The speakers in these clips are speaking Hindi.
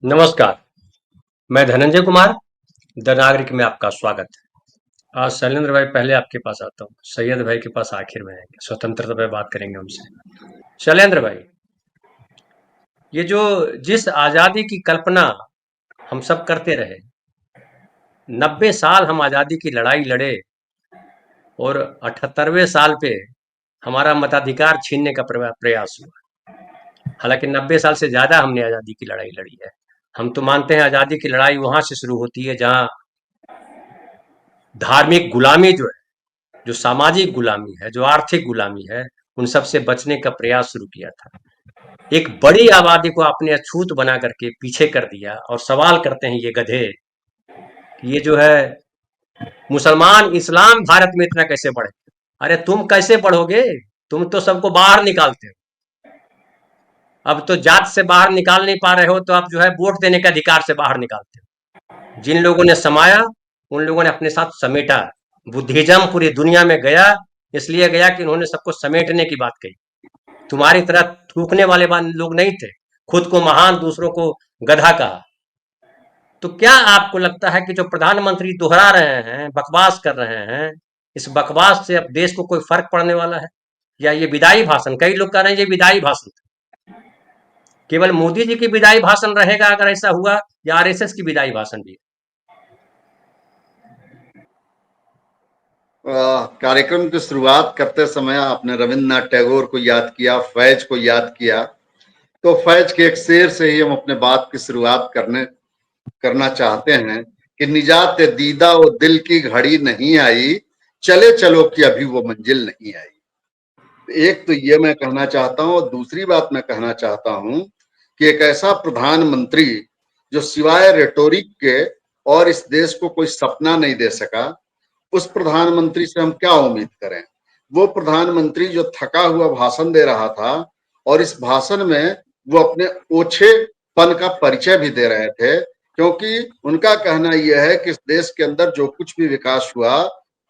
नमस्कार। मैं धनंजय कुमार, द नागरिक में आपका स्वागत है। आज शैलेंद्र भाई पहले आपके पास आता हूँ। सैयद भाई के पास आखिर में आएंगे, स्वतंत्रता पे बात करेंगे उनसे। शैलेंद्र भाई, ये जो जिस आजादी की कल्पना हम सब करते रहे, 90 साल हम आजादी की लड़ाई लड़े और 78वें साल पे हमारा मताधिकार छीनने का प्रयास हुआ। हालांकि 90 साल से ज्यादा हमने आजादी की लड़ाई लड़ी है। हम तो मानते हैं आजादी की लड़ाई वहां से शुरू होती है जहां धार्मिक गुलामी जो है, जो सामाजिक गुलामी है, जो आर्थिक गुलामी है, उन सब से बचने का प्रयास शुरू किया था। एक बड़ी आबादी को आपने अछूत बना करके पीछे कर दिया और सवाल करते हैं ये गधे कि ये जो है मुसलमान इस्लाम भारत में इतना कैसे बढ़े। अरे तुम कैसे बढ़ोगे? तुम तो सबको बाहर निकालते हो। अब तो जात से बाहर निकाल नहीं पा रहे हो तो आप जो है वोट देने के अधिकार से बाहर निकालते हो। जिन लोगों ने समाया, उन लोगों ने अपने साथ समेटा। बुद्धिज्म पूरी दुनिया में गया, इसलिए गया कि उन्होंने सबको समेटने की बात कही। तुम्हारी तरह थूकने वाले लोग नहीं थे। खुद को महान, दूसरों को गधा कहा। तो क्या आपको लगता है कि जो प्रधानमंत्री दोहरा रहे हैं, बकवास कर रहे हैं, इस बकवास से अब देश को कोई फर्क पड़ने वाला है? या ये विदाई भाषण, कई लोग कह रहे हैं ये विदाई भाषण, केवल मोदी जी की विदाई भाषण रहेगा अगर ऐसा हुआ, या आरएसएस की विदाई भाषण भी? कार्यक्रम की शुरुआत करते समय आपने रविन्द्रनाथ टैगोर को याद किया, फैज को याद किया। तो फैज के एक शेर से ही हम अपने बात की शुरुआत करना चाहते हैं कि निजात दीदा वो दिल की घड़ी नहीं आई, चले चलो कि अभी वो मंजिल नहीं आई। एक तो ये मैं कहना चाहता हूं, और दूसरी बात मैं कहना चाहता हूं कि एक ऐसा प्रधानमंत्री जो सिवाय रेटोरिक के और इस देश को कोई सपना नहीं दे सका, उस प्रधानमंत्री से हम क्या उम्मीद करें। वो प्रधानमंत्री जो थका हुआ भाषण दे रहा था और इस भाषण में वो अपने ओछेपन का परिचय भी दे रहे थे, क्योंकि उनका कहना यह है कि इस देश के अंदर जो कुछ भी विकास हुआ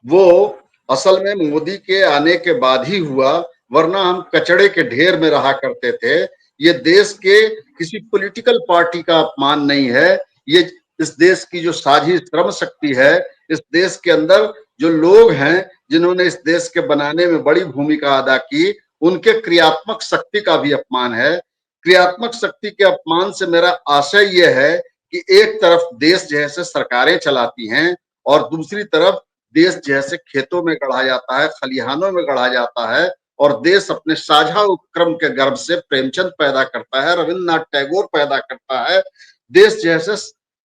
वो असल में मोदी के आने के बाद ही हुआ, वरना हम कचड़े के ढेर में रहा करते थे। ये देश के किसी पॉलिटिकल पार्टी का अपमान नहीं है, ये इस देश की जो साझी श्रम शक्ति है, इस देश के अंदर जो लोग हैं जिन्होंने इस देश के बनाने में बड़ी भूमिका अदा की, उनके क्रियात्मक शक्ति का भी अपमान है। क्रियात्मक शक्ति के अपमान से मेरा आशय यह है कि एक तरफ देश जैसे सरकारें चलाती हैं और दूसरी तरफ देश जैसे खेतों में गढ़ा जाता है, खलिहानों में गढ़ा जाता है, और देश अपने साझा उपक्रम के गर्भ से प्रेमचंद पैदा करता है, रविन्द्रनाथ टैगोर पैदा करता है, देश जैसे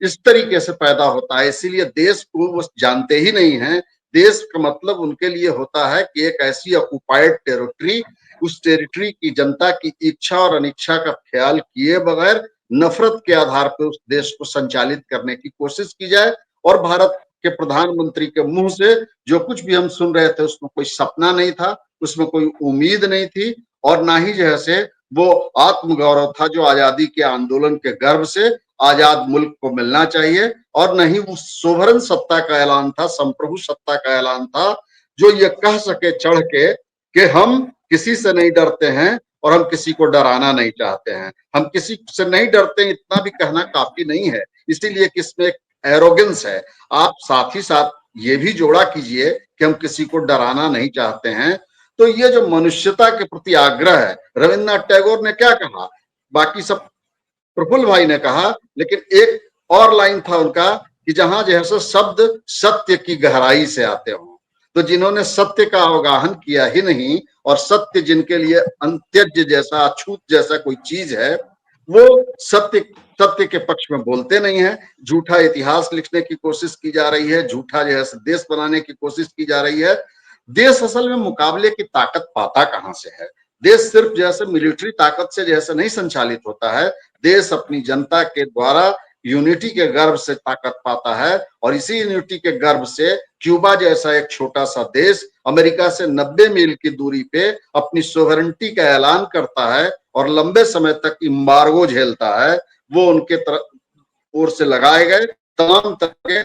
इस तरीके से पैदा होता है। इसीलिए देश को वो जानते ही नहीं है। देश का मतलब उनके लिए होता है कि एक ऐसी ऑक्युपाइड टेरिटरी, उस टेरिटरी की जनता की इच्छा और अनिच्छा का ख्याल किए बगैर नफरत के आधार पर उस देश को संचालित करने की कोशिश की जाए। और भारत के प्रधानमंत्री के मुंह से जो कुछ भी हम सुन रहे थे उसमें कोई सपना नहीं था, उसमें कोई उम्मीद नहीं थी, और ना ही जैसे वो आत्मगौरव था जो आजादी के आंदोलन के गर्भ से आजाद मुल्क को मिलना चाहिए, और नहीं वो सोवरन सत्ता का ऐलान था, संप्रभु सत्ता का ऐलान था, जो ये कह सके चढ़ के कि हम किसी से नहीं डरते हैं और हम किसी को डराना नहीं चाहते हैं। हम किसी से नहीं डरते, इतना भी कहना काफी नहीं है, इसीलिए कि इसमें एक एरोगेंस है। आप साथ ही साथ ये भी जोड़ा कीजिए कि हम किसी को डराना नहीं चाहते हैं। तो ये जो मनुष्यता के प्रति आग्रह है, रविन्द्रनाथ टैगोर ने क्या कहा, बाकी सब प्रफुल्ल भाई ने कहा, लेकिन एक और लाइन था उनका कि जहां जैसे शब्द सत्य की गहराई से आते हों। तो जिन्होंने सत्य का अवगाहन किया ही नहीं, और सत्य जिनके लिए अंत्यज जैसा, अछूत जैसा कोई चीज है, वो सत्य सत्य के पक्ष में बोलते नहीं है। झूठा इतिहास लिखने की कोशिश की जा रही है, झूठा जैसे देश बनाने की कोशिश की जा रही है। देश असल में मुकाबले की ताकत पाता कहां से है? देश सिर्फ जैसे मिलिट्री ताकत से जैसे नहीं संचालित होता है, देश अपनी जनता के द्वारा यूनिटी के गर्व से ताकत पाता है, और इसी यूनिटी के गर्व से क्यूबा जैसा एक छोटा सा देश अमेरिका से 90 मील की दूरी पे अपनी सोवरेंटी का ऐलान करता है और लंबे समय तक इम्बार्गो झेलता है। वो उनके तरफ ओर से लगाए गए तमाम तरह के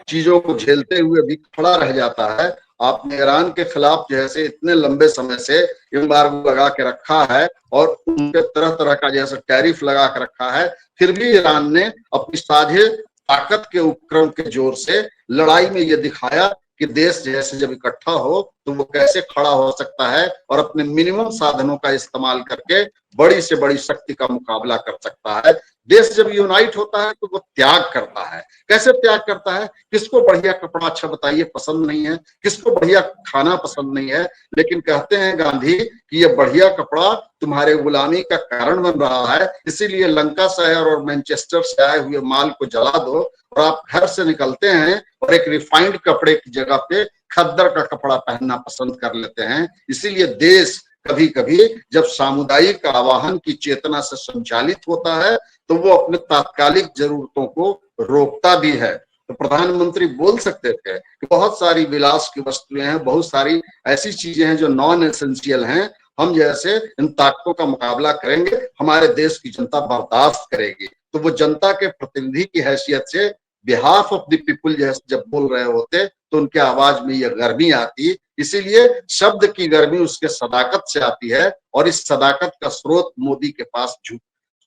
चीजों को झेलते हुए भी खड़ा रह जाता है, आपने ईरान के खिलाफ जैसे इतने लंबे समय से एम्बार्गो लगा के रखा है और उनके तरह तरह का जैसे टैरिफ लगा के रखा है, फिर भी ईरान ने अपनी साझे ताकत के उपक्रम के जोर से लड़ाई में ये दिखाया कि देश जैसे जब इकट्ठा हो तो वो कैसे खड़ा हो सकता है और अपने मिनिमम साधनों का इस्तेमाल करके बड़ी से बड़ी शक्ति का मुकाबला कर सकता है। देश जब यूनाइट होता है तो वो त्याग करता है। कैसे त्याग करता है? किसको बढ़िया कपड़ा अच्छा बताइए पसंद नहीं है, किसको बढ़िया खाना पसंद नहीं है, लेकिन कहते हैं गांधी कि ये बढ़िया कपड़ा तुम्हारे गुलामी का कारण बन रहा है, इसीलिए लंका शहर और मैनचेस्टर से आए हुए माल को जला दो और आप घर से निकलते हैं और एक रिफाइंड कपड़े की जगह पे खद्दर का कपड़ा पहनना पसंद कर लेते हैं। इसीलिए देश कभी कभी जब सामुदायिक आवाहन की चेतना से संचालित होता है तो वो अपने तात्कालिक जरूरतों को रोकता भी है। तो प्रधानमंत्री बोल सकते थे कि बहुत सारी विलास की वस्तुएं हैं, बहुत सारी ऐसी चीजें हैं जो नॉन एसेंशियल हैं, हम जैसे इन ताकतों का मुकाबला करेंगे, हमारे देश की जनता बर्दाश्त करेगी। तो वो जनता के प्रतिनिधि की हैसियत से बिहाफ ऑफ द पीपुल जैसे जब बोल रहे होते तो उनके आवाज में यह गर्मी आती। इसीलिए शब्द की गर्मी उसके सदाकत से आती है और इस सदाकत का स्रोत मोदी के पास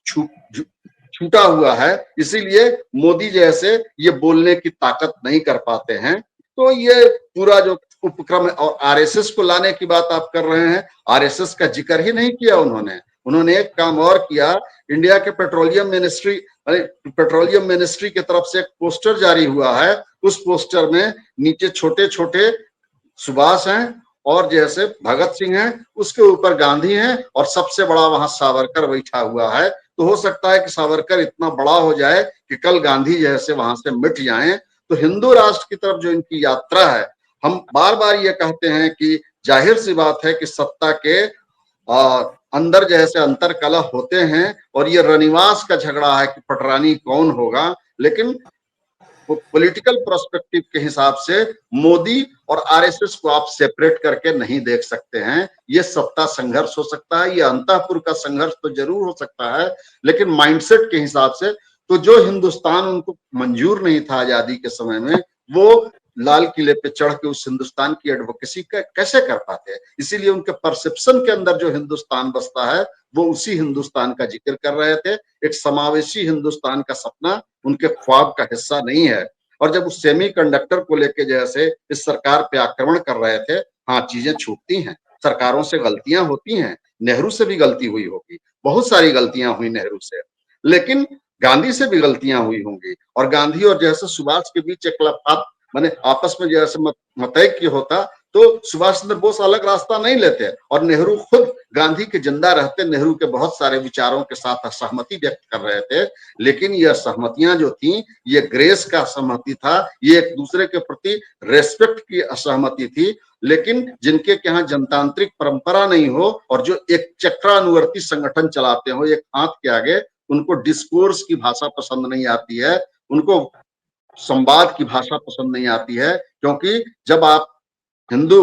छूटा हुआ है। इसीलिए मोदी जैसे ये बोलने की ताकत नहीं कर पाते हैं। तो ये पूरा जो उपक्रम है, और आरएसएस को लाने की बात आप कर रहे हैं, आरएसएस का जिक्र ही नहीं किया उन्होंने एक काम और किया। इंडिया के पेट्रोलियम मिनिस्ट्री की तरफ से एक पोस्टर जारी हुआ है, उस पोस्टर में नीचे छोटे छोटे सुभाष हैं और जैसे भगत सिंह हैं, उसके ऊपर गांधी हैं और सबसे बड़ा वहां सावरकर बैठा हुआ है। तो हो सकता है कि सावरकर इतना बड़ा हो जाए कि कल गांधी जैसे वहां से मिट जाएं। तो हिंदू राष्ट्र की तरफ जो इनकी यात्रा है, हम बार बार ये कहते हैं कि जाहिर सी बात है कि सत्ता के अंदर जैसे अंतर कलह होते हैं और ये रनिवास का झगड़ा है कि पटरानी कौन होगा, लेकिन पॉलिटिकल पर्सपेक्टिव के हिसाब से मोदी और आरएसएस को आप सेपरेट करके नहीं देख सकते हैं। ये सत्ता संघर्ष हो सकता है, ये अंतःपुर का संघर्ष तो जरूर हो सकता है, लेकिन माइंडसेट के हिसाब से तो जो हिंदुस्तान उनको मंजूर नहीं था आजादी के समय में, वो लाल किले पे चढ़ के उस हिंदुस्तान की एडवोकेसी कैसे कर पाते हैं। इसीलिए उनके परसेप्शन के अंदर जो हिंदुस्तान बसता है वो उसी हिंदुस्तान का जिक्र कर रहे थे। एक समावेशी हिंदुस्तान का सपना उनके ख्वाब का हिस्सा नहीं है। और जब उस सेमी कंडक्टर को लेके जैसे इस सरकार पे आक्रमण कर रहे थे, हाँ चीजें छूटती हैं, सरकारों से गलतियां होती हैं, नेहरू से भी गलती हुई होगी, बहुत सारी गलतियां हुई नेहरू से, लेकिन गांधी से भी गलतियां हुई होंगी। और गांधी और जैसे सुभाष के बीच एक माने आपस में जैसे मतैक्य होता तो सुभाष चंद्र बोस अलग रास्ता नहीं लेते और नेहरू खुद गांधी के जिंदा रहते नेहरू के बहुत सारे विचारों के साथ असहमति व्यक्त कर रहे थे। लेकिन ये असहमतियां जो थी, ये ग्रेस का असहमति था, ये एक दूसरे के प्रति रेस्पेक्ट की असहमति थी। लेकिन जिनके यहाँ जनतांत्रिक परंपरा नहीं हो और जो एक चक्रानुवर्ती संगठन चलाते हो एक हाथ के आगे, उनको डिस्कोर्स की भाषा पसंद नहीं आती है, उनको संवाद की भाषा पसंद नहीं आती है। क्योंकि जब आप हिंदू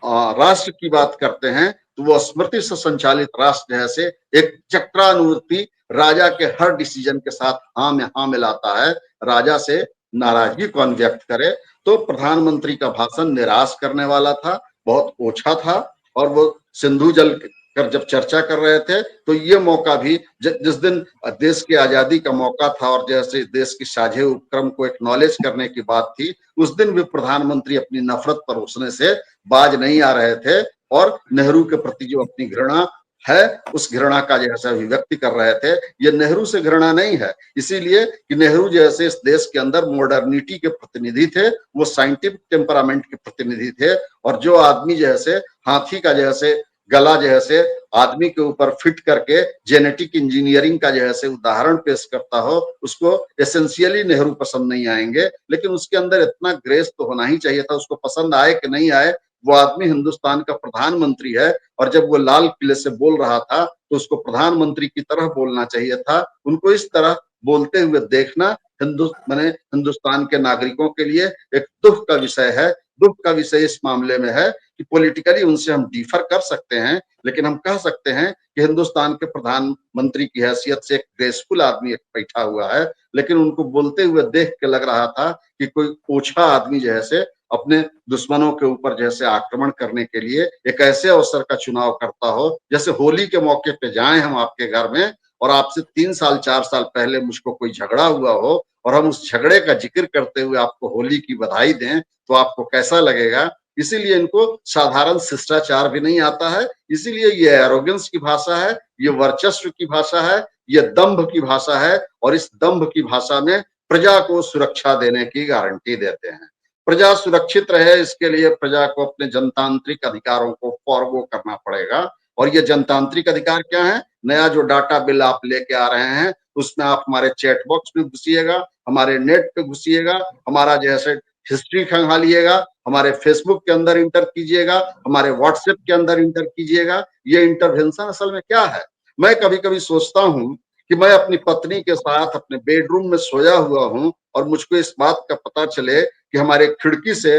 राष्ट्र की बात करते हैं तो वो स्मृति से संचालित राष्ट्र जैसे एक चक्रानुवर्ती राजा के हर डिसीजन के साथ हाँ में हाँ मिलाता है। राजा से नाराजगी कौन व्यक्त करे। तो प्रधानमंत्री का भाषण निराश करने वाला था, बहुत ओछा था, और वो सिंधु जल कर जब चर्चा कर रहे थे तो ये मौका भी जिस दिन देश की आजादी का मौका था और जैसे देश की साझे उपक्रम को एक्नॉलेज करने की बात थी, उस दिन भी प्रधानमंत्री अपनी नफरत परोसने से बाज नहीं आ रहे थे और नेहरू के प्रति जो अपनी घृणा है उस घृणा का जैसे अभिव्यक्ति कर रहे थे। ये नेहरू से घृणा नहीं है, इसीलिए कि नेहरू जैसे इस देश के अंदर मॉडर्निटी के प्रतिनिधि थे, वो साइंटिफिक टेम्परामेंट के प्रतिनिधि थे। और जो आदमी जैसे हाथी का जैसे गला जैसे आदमी के ऊपर फिट करके जेनेटिक इंजीनियरिंग का जैसे उदाहरण पेश करता हो, उसको एसेंशियली नेहरू पसंद नहीं आएंगे। लेकिन उसके अंदर इतना ग्रेस तो होना ही चाहिए था, उसको पसंद आए कि नहीं आए, वो आदमी हिंदुस्तान का प्रधानमंत्री है। और जब वो लाल किले से बोल रहा था तो उसको प्रधानमंत्री की तरह बोलना चाहिए था। उनको इस तरह बोलते हुए देखना हिंदुस्तान के नागरिकों के लिए एक दुख का विषय है। दुख का विषय इस मामले में है कि पॉलिटिकली उनसे हम डिफर कर सकते हैं, लेकिन हम कह सकते हैं कि हिंदुस्तान के प्रधानमंत्री की हैसियत से एक ग्रेसफुल आदमी एक बैठा हुआ है, लेकिन उनको बोलते हुए देख के लग रहा था कि कोई ओछा आदमी जैसे अपने दुश्मनों के ऊपर जैसे आक्रमण करने के लिए एक ऐसे अवसर का चुनाव करता हो, जैसे होली के मौके पे जाएं हम आपके घर में और आपसे 3 साल 4 साल पहले मुझको कोई झगड़ा हुआ हो और हम उस झगड़े का जिक्र करते हुए आपको होली की बधाई दें, तो आपको कैसा लगेगा? इसीलिए इनको साधारण शिष्टाचार भी नहीं आता है, इसीलिए ये एरोगेंस की भाषा है, ये वर्चस्व की भाषा है, ये दंभ की भाषा है और इस दंभ की भाषा में प्रजा को सुरक्षा देने की गारंटी देते हैं। प्रजा सुरक्षित रहे इसके लिए प्रजा को अपने जनतांत्रिक अधिकारों को फॉरगो करना पड़ेगा और ये जनतांत्रिक अधिकार क्या है? नया जो डाटा बिल आप लेके आ रहे हैं उसमें आप हमारे चैट बॉक्स में घुसिएगा, हमारे नेट पे घुसिएगा, हमारा जैसे हिस्ट्री खंगालिएगा, हमारे फेसबुक के अंदर इंटर कीजिएगा, हमारे व्हाट्सएप के अंदर इंटर कीजिएगा। ये इंटरवेंशन असल में क्या है? मैं कभी-कभी सोचता हूँ कि मैं अपनी पत्नी के साथ अपने बेडरूम में सोया हुआ हूँ और मुझको इस बात का पता चले कि हमारे खिड़की से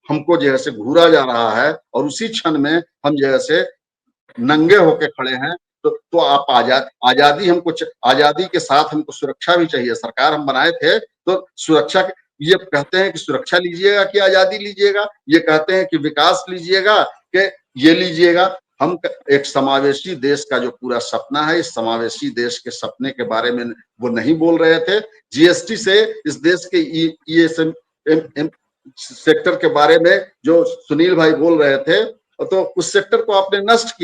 हमको जैसे घूरा जा रहा है और उसी क्षण में हम जैसे नंगे होके खड़े हैं, तो आप आजादी हमको आजादी के साथ हमको सुरक्षा भी चाहिए। सरकार हम बनाए थे तो सुरक्षा ये कहते हैं कि सुरक्षा लीजिएगा कि आजादी लीजिएगा, ये कहते हैं कि विकास लीजिएगा कि ये लीजिएगा। हम एक समावेशी देश का जो पूरा सपना है, इस समावेशी देश के सपने के बारे में वो नहीं बोल रहे थे। जीएसटी से इस देश के ई सेक्टर के बारे में जो सुनील भाई बोल रहे थे, तो उस सेक्टर को आपने नष्ट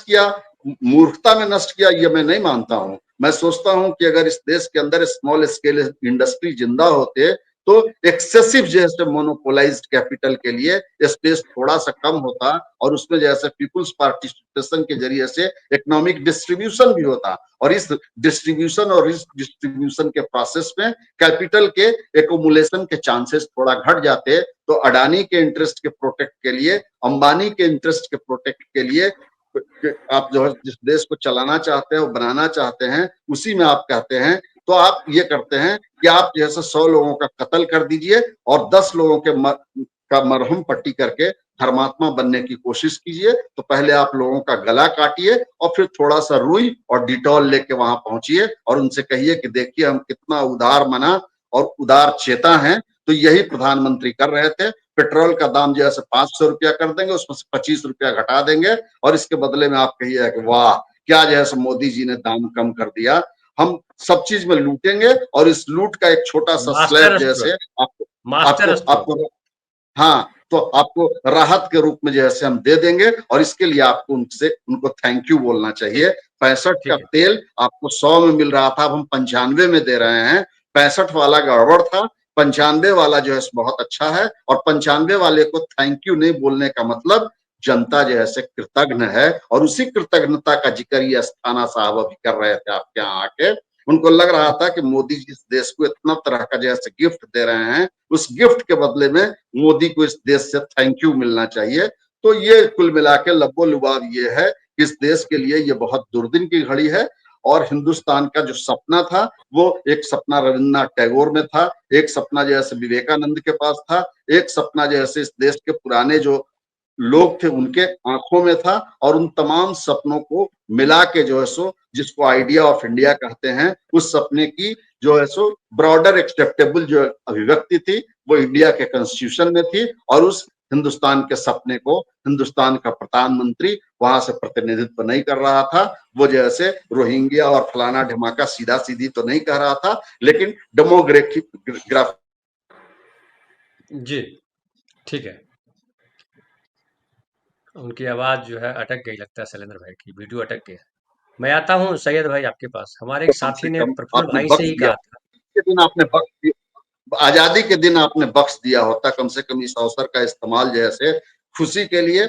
किया, मूर्खता में नष्ट किया, ये मैं नहीं मानता हूं। मैं सोचता हूं कि अगर इस देश के अंदर स्मॉल स्केल इंडस्ट्री जिंदा होते तो एक्सेसिव जैसे मोनोपोलाइज्ड कैपिटल के लिए स्पेस थोड़ा सा कम होता और उसमें जैसे पीपुल्स पार्टिसिपेशन के जरिए से इकोनॉमिक डिस्ट्रीब्यूशन भी होता और इस डिस्ट्रीब्यूशन के प्रोसेस में कैपिटल के एकोमुलेशन के चांसेस थोड़ा घट जाते, तो अडानी के इंटरेस्ट के प्रोटेक्ट के लिए, अंबानी के इंटरेस्ट के प्रोटेक्ट के लिए आप जो है जिस देश को चलाना चाहते हैं वो बनाना चाहते हैं, उसी में आप कहते हैं, तो आप ये करते हैं कि आप जैसे 100 लोगों का कत्ल कर दीजिए और 10 लोगों के का मरहम पट्टी करके धर्मात्मा बनने की कोशिश कीजिए। तो पहले आप लोगों का गला काटिए और फिर थोड़ा सा रुई और डिटॉल लेके वहां पहुंचिए और उनसे कहिए कि देखिए हम कितना उदार मना और उदार चेता हैं। तो यही प्रधानमंत्री कर रहे थे। पेट्रोल का दाम जैसे 500 रुपया कर देंगे, उसमें से 25 रुपया घटा देंगे और इसके बदले में आप कहिए कि वाह क्या जैसे मोदी जी ने दाम कम कर दिया। हम सब चीज में लूटेंगे और इस लूट का एक छोटा सा स्लैब जैसे आपको आपको आपको हाँ, तो आपको राहत के रूप में जैसे हम दे देंगे और इसके लिए आपको उनको थैंक यू बोलना चाहिए। 65 का तेल आपको 100 में मिल रहा था, अब हम 95 में दे रहे हैं। 65 वाला गड़बड़ था, 95 वाला जो है बहुत अच्छा है और 95 वाले को थैंक यू नहीं बोलने का मतलब जनता जो है कृतज्ञ है और उसी कृतज्ञता का जिक्र ये अस्थाना साहब अभी कर रहे थे आपके यहाँ आके। उनको लग रहा था कि मोदी जी इस देश को इतना तरह का जैसे गिफ्ट दे रहे हैं, उस गिफ्ट के बदले में मोदी को इस देश से थैंक यू मिलना चाहिए। तो ये कुल मिला के लब्बो लुबाब ये है कि इस देश के लिए ये बहुत दुर्दिन की घड़ी है और हिंदुस्तान का जो सपना था वो एक सपना रविन्द्रनाथ टैगोर में था, एक सपना जैसे विवेकानंद के पास था, एक सपना जैसे इस देश के पुराने जो लोग थे उनके आंखों में था और उन तमाम सपनों को मिला के जो है सो जिसको आइडिया ऑफ इंडिया कहते हैं, उस सपने की जो है सो ब्रॉडर एक्सेप्टेबल जो अभिव्यक्ति थी वो इंडिया के कॉन्स्टिट्यूशन में थी और उस हिंदुस्तान के सपने को हिंदुस्तान का प्रधानमंत्री वहां से प्रतिनिधित्व नहीं कर रहा था। वो जैसे रोहिंग्या और फलाना ढिमाका सीधा सीधी तो नहीं कह रहा था, लेकिन डेमोग्राफी जी ठीक है। उनकी आवाज जो है अटक गई लगता है, शैलेंद्र भाई की वीडियो अटक गया। मैं आता हूँ सैयद भाई आपके पास। हमारे एक कम से साथी ने कम प्रफुल्ल आपने भाई से बख्श ही दिया, कहा था। के दिन आपने बख्श दिया, आजादी के दिन आपने बख्श दिया होता, कम से कम इस अवसर का इस्तेमाल जैसे खुशी के लिए,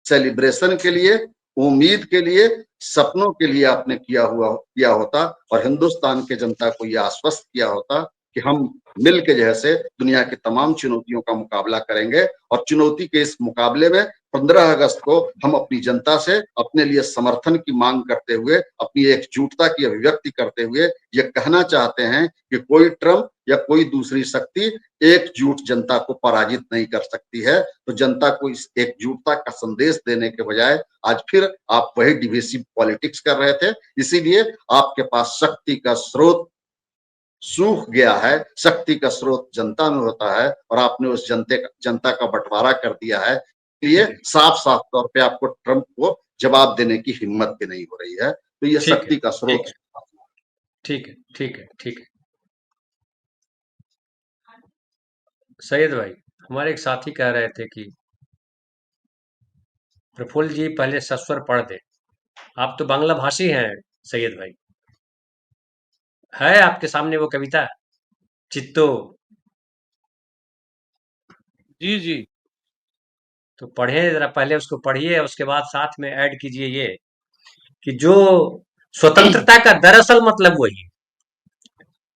सेलिब्रेशन के लिए, उम्मीद के लिए, सपनों के लिए आपने किया होता और हिंदुस्तान के जनता को यह आश्वस्त किया होता कि हम मिल के जैसे दुनिया की तमाम चुनौतियों का मुकाबला करेंगे और चुनौती के इस मुकाबले में 15 अगस्त को हम अपनी जनता से अपने लिए समर्थन की मांग करते हुए, अपनी एकजुटता की अभिव्यक्ति करते हुए ये कहना चाहते हैं कि कोई ट्रम्प या कोई दूसरी शक्ति एकजुट जनता को पराजित नहीं कर सकती है। तो जनता को इस एकजुटता का संदेश देने के बजाय आज फिर आप वही डिविसिव पॉलिटिक्स कर रहे थे। इसीलिए आपके पास शक्ति का स्रोत सूख गया है, शक्ति का स्रोत जनता में होता है और आपने उस जनता का बंटवारा कर दिया है। ये साफ साफ तौर पे आपको ट्रंप को जवाब देने की हिम्मत भी नहीं हो रही है। तो ये शक्ति का स्रोत। ठीक है, ठीक है, ठीक है। सैयद भाई, हमारे एक साथी कह रहे थे कि प्रफुल्ल जी पहले सस्वर पढ़ दे। आप तो बांग्ला भाषी हैं सैयद भाई, है आपके सामने वो कविता चित्तो? जी जी, तो पढ़े जरा, पहले उसको पढ़िए, उसके बाद साथ में ऐड कीजिए ये कि जो स्वतंत्रता का दरअसल मतलब वही है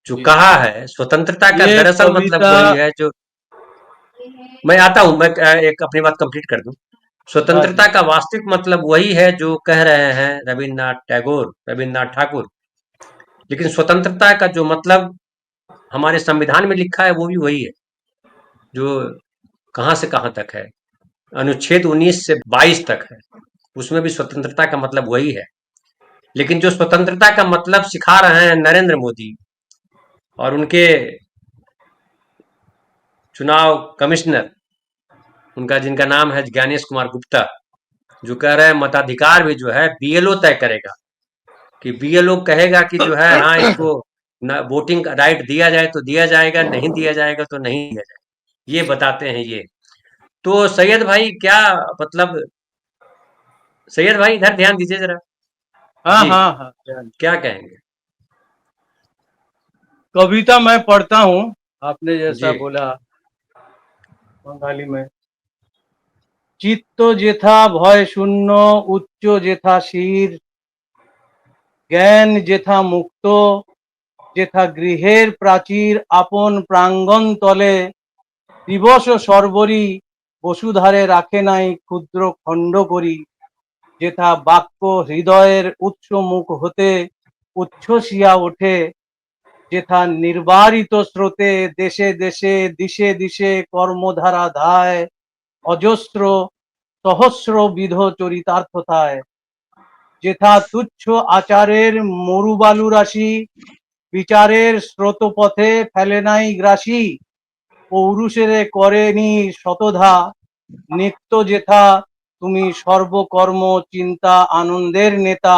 जो जी। कहा है। स्वतंत्रता का ये दरअसल मतलब कविता वही है जो, मैं आता हूं, मैं एक अपनी बात कंप्लीट कर दूं। स्वतंत्रता का वास्तविक मतलब वही है जो कह रहे हैं रविन्द्रनाथ ठाकुर। लेकिन स्वतंत्रता का जो मतलब हमारे संविधान में लिखा है वो भी वही है जो कहां से कहां तक है, अनुच्छेद 19 से 22 तक है, उसमें भी स्वतंत्रता का मतलब वही है। लेकिन जो स्वतंत्रता का मतलब सिखा रहे हैं नरेंद्र मोदी और उनके चुनाव कमिश्नर, उनका जिनका नाम है ज्ञानेश कुमार गुप्ता, जो कह रहे हैं मताधिकार भी जो है बीएलओ तय करेगा, कि बीएलओ कहेगा कि जो है हाँ इसको वोटिंग राइट दिया जाए तो दिया जाएगा, नहीं दिया जाएगा तो नहीं दिया जाएगा। ये बताते हैं ये। तो सैयद भाई क्या मतलब, सैयद भाई इधर ध्यान दीजिए जरा। हाँ जी, हाँ हाँ, क्या कहेंगे? कविता मैं पढ़ता हूँ, आपने जैसा जी, बोला बंगाली में। চিত্ত যেথা ভয় শূন্য, উচ্চ যেথা শির, জ্ঞান যেথা মুক্ত, যেথা গৃহের প্রাচীর আপন প্রাঙ্গণ তলে, দিবস সর্বরি বসুধারে রাখে নাই ক্ষুদ্র খণ্ড করি, যেথা বাক্য হৃদয়ের উৎস মুখ হতে উচ্ছ্বসিয়া ওঠে, যেথা নির্বারিত স্রোতে দেশে দেশে দিশে দিশে কর্মধারা ধায়, অজস্র সহস্রবিধ চরিতার্থতায়, যেথা তুচ্ছ আচারের মরুবালু রাশি বিচারের স্রোতপথে ফেলে নাই গ্রাসী, পৌরুষেরে করেনি শতধা, নিত্য যেথা তুমি সর্বকর্ম চিন্তা আনন্দের নেতা,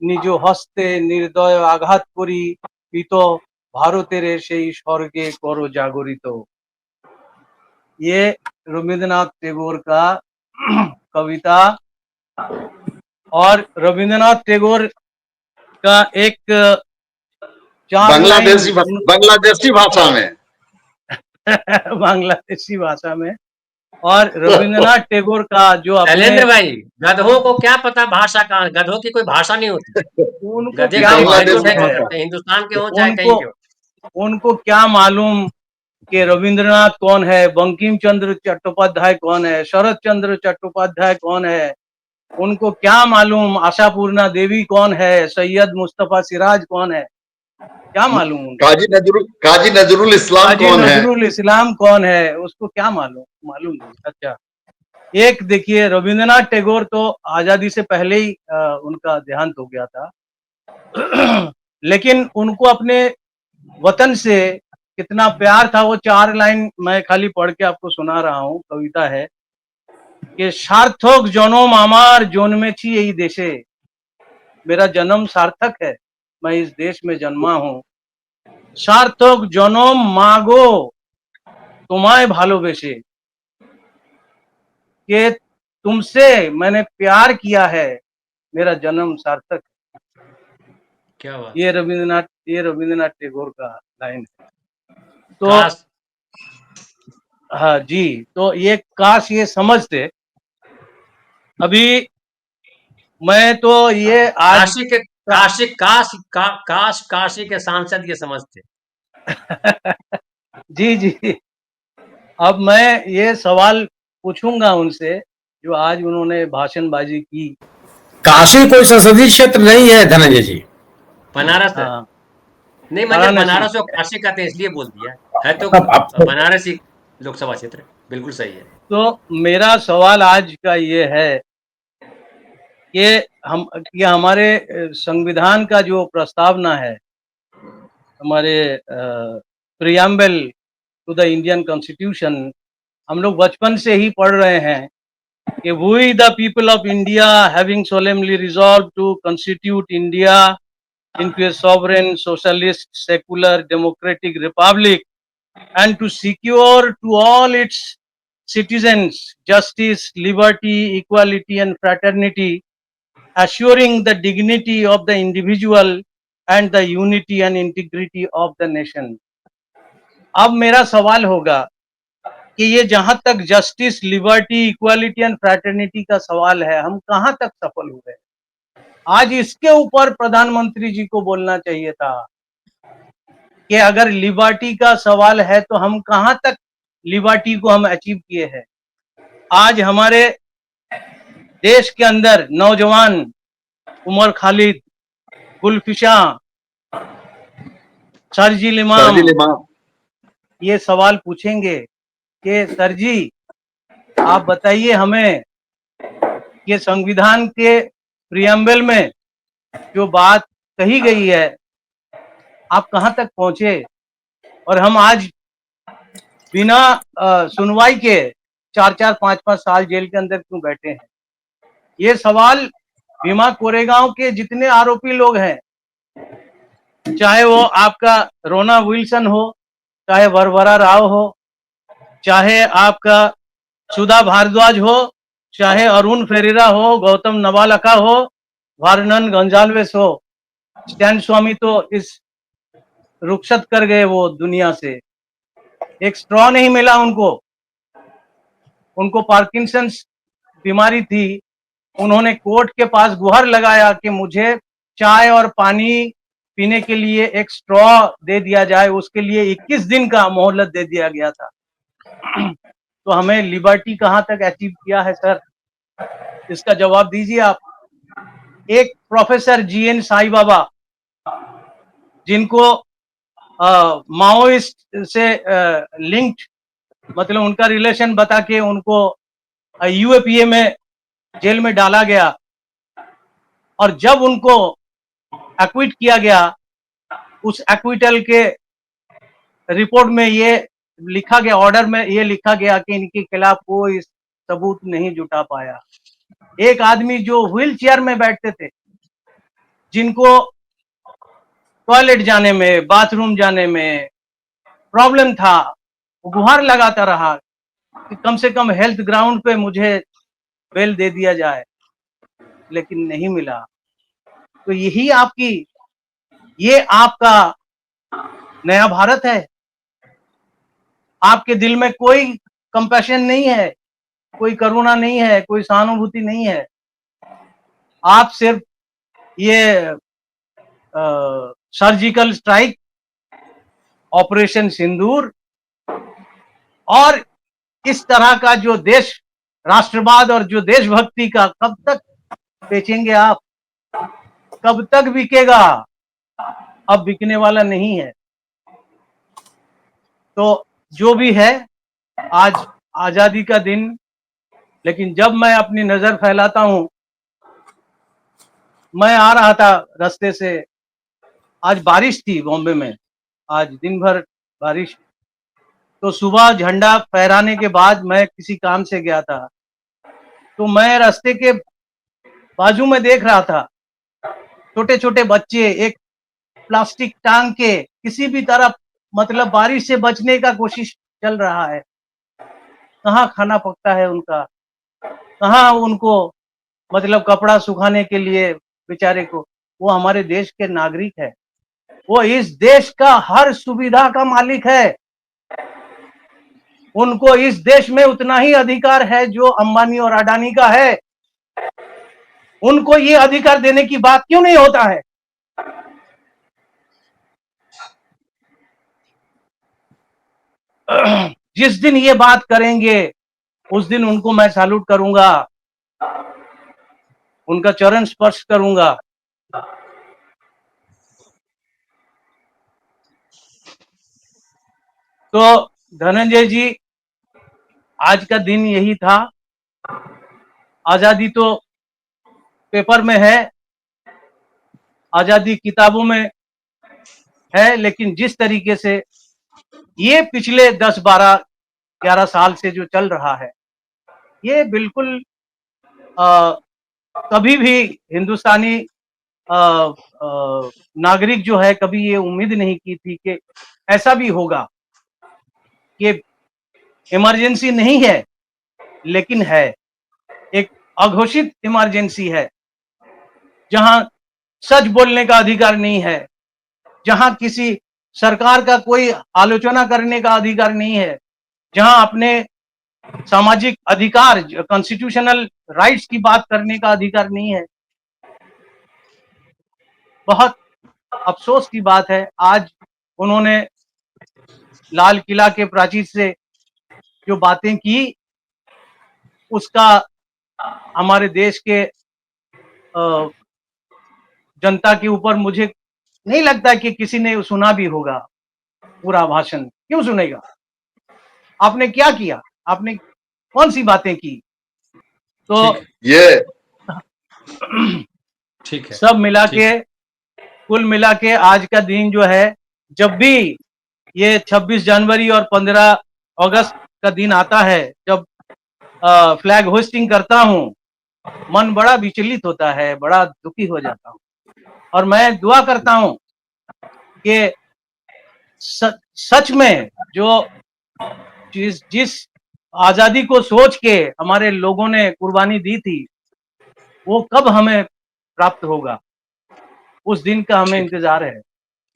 নিজ হস্তে নির্দয় আঘাত করি পিত भारतेर সেই স্বর্গে করো জাগরিত। ये रविंद्रनाथ टैगोर का कविता। और रविंद्रनाथ टैगोर का एक 4 लाइन बांग्लादेशी भाषा में बांग्लादेशी भाषा में। और रविंद्रनाथ टैगोर का जो अपने शैलेंद्र भाई, गधों को क्या पता भाषा का, गधों की कोई भाषा नहीं होती। उनको गधे क्या कहीं मालूम बैठे है, रहते हैं, हिंदुस्तान के हो चाहे कहीं उनको के हो। उनको क्या मालूम कि रविंद्रनाथ कौन है, बंकिम चंद्र चट्टोपाध्याय कौन है, शरद चंद्र चट्टोपाध्याय कौन है, उनको क्या मालूम आशापूर्णा देवी कौन है, सैयद मुस्तफा सिराज कौन है, क्या मालूम उनको? काजी नजरुल इस्लाम काजी कौन है? नजरुल इस्लाम कौन है, उसको क्या मालूम, मालूम नहीं। अच्छा, एक देखिए, रविंद्रनाथ टैगोर तो आजादी से पहले ही उनका देहांत हो गया था लेकिन उनको अपने वतन से कितना प्यार था, वो 4 लाइन मैं खाली पढ़ के आपको सुना रहा हूँ। कविता है कि सार्थक जन्म आमार जन्मेছি এই देशे, मेरा जन्म सार्थक है, मैं इस देश में जन्मा हूँ। सार्थक जन्म मागो तुम्हारे भालोबेसे, कि तुमसे मैंने प्यार किया है, मेरा जन्म सार्थक है। क्या बात, ये रविंद्रनाथ टैगोर का लाइन है। तो काश हाँ जी, तो ये काश ये समझते। अभी मैं तो ये आज काशी के काशी काश का, काश काशी के सांसद ये समझते। जी जी, अब मैं ये सवाल पूछूंगा उनसे जो आज उन्होंने भाषणबाजी की। काशी कोई संसदीय क्षेत्र नहीं है धनंजय जी। बनारस है। हाँ, नहीं, मैंने वाराणसी। बनारस और काशी का तो इसलिए बोल दिया है तो अब बनारस ही लोकसभा क्षेत्र बिल्कुल सही है। तो मेरा सवाल आज का ये है कि हमारे संविधान का जो प्रस्तावना है, हमारे preamble to the Indian constitution, हम लोग बचपन से ही पढ़ रहे हैं कि we the people of India having solemnly resolve to constitute India into a sovereign, socialist, secular, democratic republic, and to secure to all its citizens justice, liberty, equality, and fraternity, assuring the dignity of the individual and the unity and integrity of the nation. अब मेरा सवाल होगा कि ये जहां तक justice, liberty, equality and fraternity का सवाल है, हम कहां तक सफल हुए? आज इसके ऊपर प्रधानमंत्री जी को बोलना चाहिए था कि अगर लिबर्टी का सवाल है तो हम कहां तक लिबर्टी को हम अचीव किए हैं। आज हमारे देश के अंदर नौजवान उमर खालिद, गुलफिशा, शर्जील इमाम शर्जील इमाम, ये सवाल पूछेंगे कि सर जी आप बताइए हमें कि संविधान के प्रियम्बल में जो बात कही गई है आप कहां तक पहुंचे, और हम आज बिना सुनवाई के 4-4, 5-5 साल जेल के अंदर क्यों बैठे हैं? ये सवाल भीमा कोरेगांव के जितने आरोपी लोग हैं, चाहे वो आपका रोना विल्सन हो, चाहे वरवरा राव हो, चाहे आपका सुधा भारद्वाज हो, चाहे अरुण फेरेरा हो, गौतम नवालखा हो, वर्नन गंजाल्वेस हो, स्टैन स्वामी तो इस रुखसत कर गए वो दुनिया से, एक स्ट्रॉ नहीं मिला उनको पार्किंसंस बीमारी थी। उन्होंने कोर्ट के पास गुहार लगाया कि मुझे चाय और पानी पीने के लिए एक स्ट्रॉ दे दिया जाए, उसके लिए 21 दिन का मोहलत दे दिया गया था। तो हमें लिबर्टी कहां तक अचीव किया है सर, इसका जवाब दीजिए आप। एक प्रोफेसर जीएन साई बाबा, जिनको माओइस्ट से लिंक्ड, मतलब उनका रिलेशन बता के उनको यूएपीए में जेल में डाला गया, और जब उनको एक्विट किया गया, उस एक्विटल के रिपोर्ट में ये लिखा गया, ऑर्डर में ये लिखा गया कि इनके खिलाफ कोई सबूत नहीं जुटा पाया। एक आदमी जो व्हील चेयर में बैठते थे, जिनको टॉयलेट जाने में, बाथरूम जाने में प्रॉब्लम था, वो गुहार लगाता रहा कि कम से कम हेल्थ ग्राउंड पे मुझे बेल दे दिया जाए, लेकिन नहीं मिला। तो ये आपका नया भारत है। आपके दिल में कोई कंपैशन नहीं है, कोई करुणा नहीं है, कोई सहानुभूति नहीं है। आप सिर्फ ये सर्जिकल स्ट्राइक, ऑपरेशन सिंदूर और इस तरह का जो देश राष्ट्रवाद और जो देशभक्ति का कब तक बेचेंगे आप? कब तक बिकेगा? अब बिकने वाला नहीं है। तो जो भी है, आज आजादी का दिन, लेकिन जब मैं अपनी नजर फैलाता हूं, मैं आ रहा था रास्ते से, आज बारिश थी बॉम्बे में, आज दिन भर बारिश। तो सुबह झंडा फहराने के बाद मैं किसी काम से गया था, तो मैं रास्ते के बाजू में देख रहा था छोटे छोटे बच्चे एक प्लास्टिक टांग के किसी भी तरफ, मतलब बारिश से बचने का कोशिश चल रहा है। कहाँ खाना पकता है उनका, कहाँ उनको मतलब कपड़ा सुखाने के लिए बेचारे को। वो हमारे देश के नागरिक है, वो इस देश का हर सुविधा का मालिक है। उनको इस देश में उतना ही अधिकार है जो अंबानी और अडानी का है। उनको ये अधिकार देने की बात क्यों नहीं होता है? जिस दिन ये बात करेंगे उस दिन उनको मैं सैल्यूट करूंगा, उनका चरण स्पर्श करूंगा। तो धनंजय जी, आज का दिन यही था। आजादी तो पेपर में है, आजादी किताबों में है, लेकिन जिस तरीके से ये पिछले 10, 12, 11 साल से जो चल रहा है, ये बिल्कुल कभी भी हिंदुस्तानी नागरिक जो है, कभी ये उम्मीद नहीं की थी कि ऐसा भी होगा। ये इमरजेंसी नहीं है, लेकिन है, एक अघोषित इमरजेंसी है, जहां सच बोलने का अधिकार नहीं है, जहां किसी सरकार का कोई आलोचना करने का अधिकार नहीं है, जहां अपने सामाजिक अधिकार, कॉन्स्टिट्यूशनल राइट्स की बात करने का अधिकार नहीं है। बहुत अफसोस की बात है, आज उन्होंने लाल किला के प्राचीर से जो बातें की, उसका हमारे देश के जनता के ऊपर मुझे नहीं लगता कि किसी ने सुना भी होगा पूरा भाषण। क्यों सुनेगा? आपने क्या किया? आपने कौन सी बातें की? तो ये ठीक है, सब मिला के, कुल मिला के आज का दिन जो है, जब भी ये 26 जनवरी और 15 अगस्त का दिन आता है, जब फ्लैग होस्टिंग करता हूं, मन बड़ा विचलित होता है, बड़ा दुखी हो जाता हूं, और मैं दुआ करता हूं कि सच में जो जिस आजादी को सोच के हमारे लोगों ने कुर्बानी दी थी, वो कब हमें प्राप्त होगा, उस दिन का हमें इंतजार है।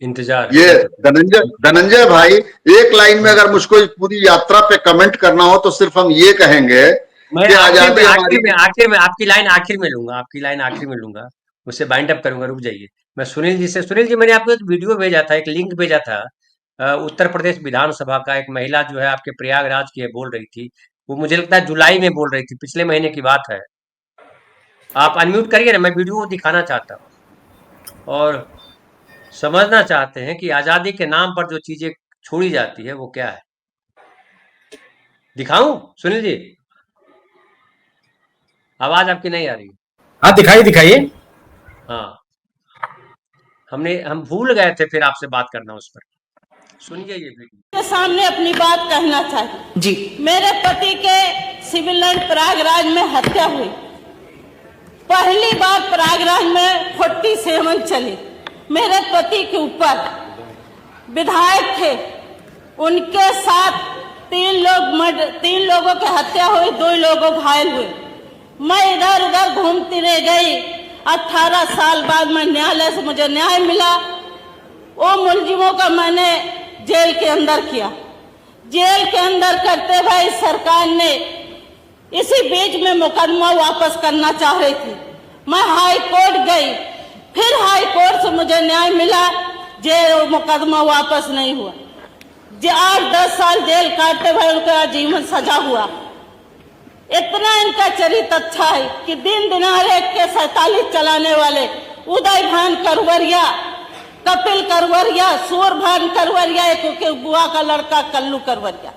ये धनंजय भाई, एक लाइन में अगर मुझको इस पूरी यात्रा पे कमेंट करना हो तो सिर्फ हम ये कहेंगे मैं कि आजादी आखिर में आपकी लाइन आखिर में लूंगा, आपकी लाइन आखिर में लूंगा, उससे बाइंड अप करूंगा। रुक जाइए, मैं सुनील जी मैंने आपको एक वीडियो भेजा था, एक लिंक भेजा था। उत्तर प्रदेश विधानसभा का एक महिला जो है आपके प्रयागराज की है, बोल रही थी, वो मुझे लगता है जुलाई में बोल रही थी, पिछले महीने की बात है। आप अनम्यूट करिए ना, मैं वीडियो दिखाना चाहता हूँ और समझना चाहते हैं कि आजादी के नाम पर जो चीजें छोड़ी जाती है वो क्या है। दिखाऊं सुनील जी? आवाज आपकी नहीं आ रही। हाँ, दिखाइए। हाँ, हम भूल गए थे फिर आपसे बात करना उस पर। सुनिए ये वीडियो। के सामने अपनी बात कहना चाहिए जी। मेरे पति के सिविल लाइन प्रयागराज में हत्या हुई। पहली बार प्रयागराज में 47 चली। मेरे पति के ऊपर विधायक थे, उनके साथ 3 लोगों की हत्या हुई, 2 लोग घायल हुए। मैं इधर उधर घूमती रह गई। 18 साल बाद मैं न्यायालय से मुझे न्याय मिला। वो मुलजिमों का मैंने जेल के अंदर किया। जेल के अंदर करते हुए सरकार ने इसी बीच में मुकदमा वापस करना चाह रही थी। मैं हाई कोर्ट गई, फिर हाई कोर्ट से मुझे न्याय मिला, जेल मुकदमा वापस नहीं हुआ। 8-10 साल जेल काटते हुए उनका आजीवन सजा हुआ। इतना इनका चरित्र अच्छा है कि दिन दिनारे के 47 चलाने वाले उदय भान करवरिया, कपिल करवरिया, सूरभान करवरिया, एक बुआ का लड़का कल्लू करवरिया,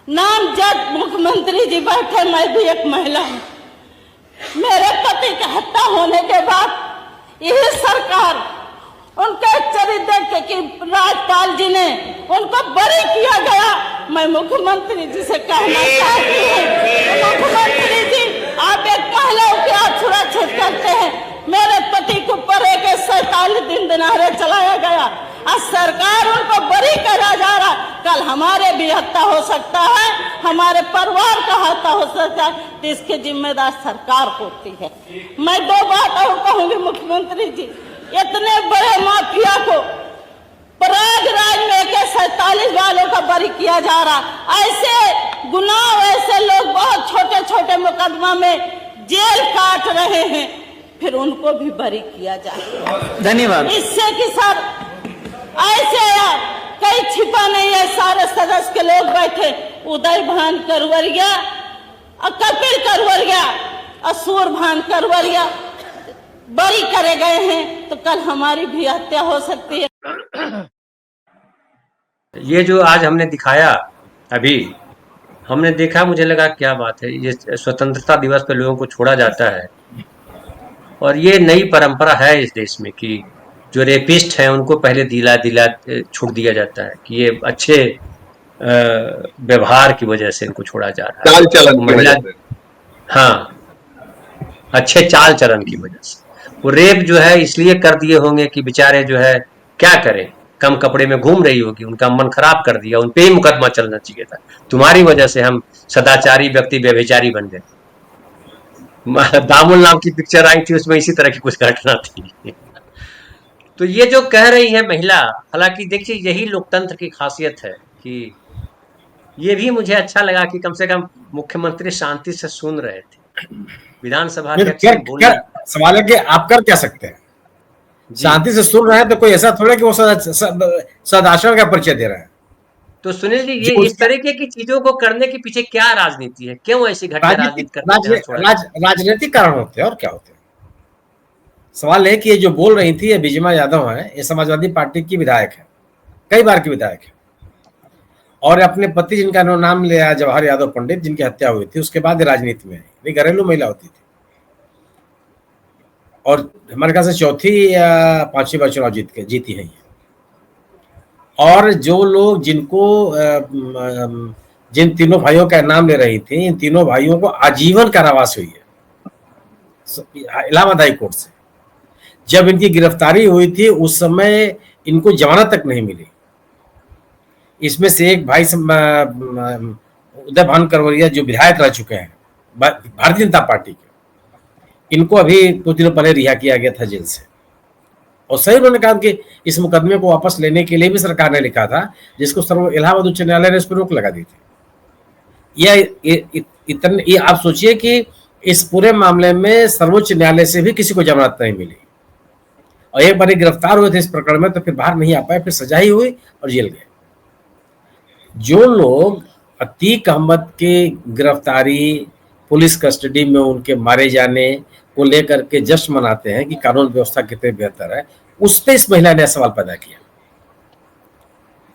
नामजद मुख्यमंत्री जी बैठे, मैं भी एक महिला हूँ। मेरे पति की हत्या होने के बाद यही सरकार उनके चरित्र कि राज्यपाल जी ने उनको बरी किया गया। मैं मुख्यमंत्री जी से कहना चाहती हूँ, मुख्यमंत्री जी आप एक महिला की आप सुरक्षित करते हैं। मेरे पति को पर 47 दिन दिनारे चलाया गया, आज सरकार उनको बरी करा जा रहा। कल हमारे भी हत्या हो सकता है, हमारे परिवार का हत्या हो सकता है, तो इसके जिम्मेदार सरकार होती है। मैं 2 बात और कहूंगी मुख्यमंत्री जी, इतने बड़े माफिया को प्रयागराज में 47 वालों का बरी किया जा रहा। ऐसे गुनाह, ऐसे लोग बहुत छोटे छोटे मुकदमा में जेल काट रहे हैं, फिर उनको भी बरी किया जाए। धन्यवाद। इससे कि सर ऐसे यार कहीं छिपा नहीं है, सारे सदस्य के लोग बैठे, उदय भान करवरिया, कपिल करवरिया, असूर भान करवरिया बरी करे गए हैं, तो कल हमारी भी हत्या हो सकती है। ये जो आज हमने दिखाया अभी, हमने देखा, मुझे लगा क्या बात है, ये स्वतंत्रता दिवस पे लोगों को छोड़ा जाता है। और ये नई परंपरा है इस देश में कि जो रेपिस्ट हैं उनको पहले दिला दिला छोड़ दिया जाता है कि ये अच्छे व्यवहार की वजह से इनको छोड़ा जा रहा है। चाल चलन वो की महिला, वजह से। हाँ, अच्छे चाल चलन की वजह से। वो रेप जो है इसलिए कर दिए होंगे कि बेचारे जो है क्या करें, कम कपड़े में घूम रही होगी, उनका मन खराब कर दिया, उन पे ही मुकदमा चलना चाहिए था। तुम्हारी वजह से हम सदाचारी व्यक्ति व्यभिचारी बन गए। दामुल नाम की पिक्चर आई थी, उसमें इसी तरह की कुछ घटना थी। तो ये जो कह रही है महिला, हालांकि देखिए यही लोकतंत्र की खासियत है कि ये भी मुझे अच्छा लगा कि कम से कम मुख्यमंत्री शांति से सुन रहे थे। विधानसभा नहीं तो अध्यक्ष ने बोल दिया। सवाल है कि आप कर क्या सकते हैं? जी, शांति से सुन रहे हैं तो कोई ऐसा थोड़ा कि वो सदाचरण का परिचय दे रहे हैं। तो सुनील जी, ये जो इस तरीके की चीजों को करने के पीछे क्या राजनीति है? क्यों ऐसी घटिया राजनीतिक राजनीति करने से छोड़ा जाए? राजनीतिक कारण होते हैं और क्या होते हैं। सवाल है कि ये जो बोल रही थी ये बिजमा यादव है, ये समाजवादी पार्टी की विधायक है, कई बार की विधायक है, और अपने पति जिनका नाम लिया जवाहर यादव पंडित, जिनकी हत्या हुई थी, उसके बाद राजनीति में आई। घरेलू महिला होती थी और हमारे ख्याल से चौथी या पांचवी बार चुनाव जीती है ये। और जो लोग जिन तीनों भाइयों का नाम ले रही थी, इन तीनों भाइयों को आजीवन कारावास हुई है इलाहाबाद हाई कोर्ट से। जब इनकी गिरफ्तारी हुई थी उस समय इनको जमानत तक नहीं मिली। इसमें से एक भाई उदय भान करवरिया जो विधायक रह चुके हैं भारतीय जनता पार्टी के, इनको अभी कुछ दिनों पहले रिहा किया गया था जेल से। और सही उन्होंने कहा कि इस मुकदमे को वापस लेने के लिए भी सरकार ने लिखा था, जिसको इलाहाबाद उच्च न्यायालय ने इस पर रोक लगा दी थी। ये आप सोचिए कि इस पूरे मामले में सर्वोच्च न्यायालय से भी किसी को जमानत नहीं मिली, और एक बार गिरफ्तार हुए थे इस प्रकरण में तो फिर बाहर नहीं आ पाए, फिर सजा ही हुई और जेल गए। जो लोग अतीक अहमद के गिरफ्तारी, पुलिस कस्टडी में उनके मारे जाने को लेकर के जश्न मनाते हैं कि कानून व्यवस्था कितने बेहतर है, उस पर इस महिला ने सवाल पैदा किया।